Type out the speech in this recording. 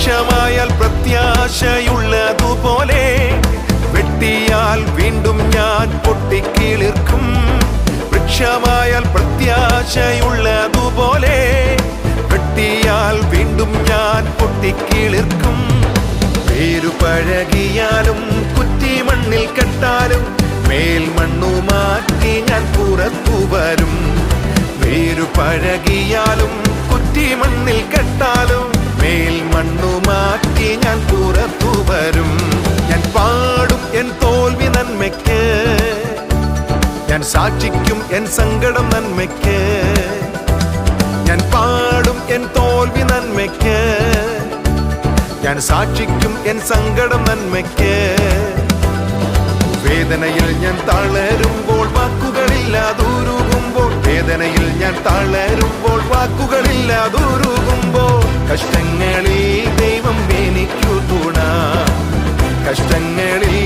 വൃക്ഷമായാൽ പ്രത്യാശയുള്ളതുപോലെ വെട്ടിയാൽ വീണ്ടും ഞാൻ പൊട്ടിക്കിളിർക്കും. വൃക്ഷമായാൽ പ്രത്യാശയുള്ളതുപോലെ വെട്ടിയാൽ വീണ്ടും ഞാൻ പൊട്ടിക്കിളിർക്കും. വേരു പഴകിയാലും കുറ്റി മണ്ണിൽ കെട്ടാലും മേൽ മണ്ണു മാറ്റി ഞാൻ പുറത്തു വരും. വേരു പഴകിയാലും കുറ്റി മണ്ണിൽ കെട്ടാലും മേൽ മണ്ണു മാറ്റി ഞാൻ പുറത്തു വരും. ഞാൻ പാടും എൻ തോൽവി നന്മയ്ക്ക്, ഞാൻ സാക്ഷിക്കും എൻ സങ്കടം നന്മയ്ക്ക്. ഞാൻ പാടും എൻ തോൽവി നന്മയ്ക്ക്, ഞാൻ സാക്ഷിക്കും എൻ സങ്കടം നന്മയ്ക്ക്. വേദനയിൽ ഞാൻ തളരുമ്പോൾ വാക്കുകളില്ലാതുരുകുമ്പോൾ, വേദനയിൽ ഞാൻ തളരുമ്പോൾ വാക്കുകളില്ലാതുരുകുമ്പോൾ, കഷ്ടങ്ങളിൽ ദൈവം എനിക്കു തുണ, കഷ്ടങ്ങളിൽ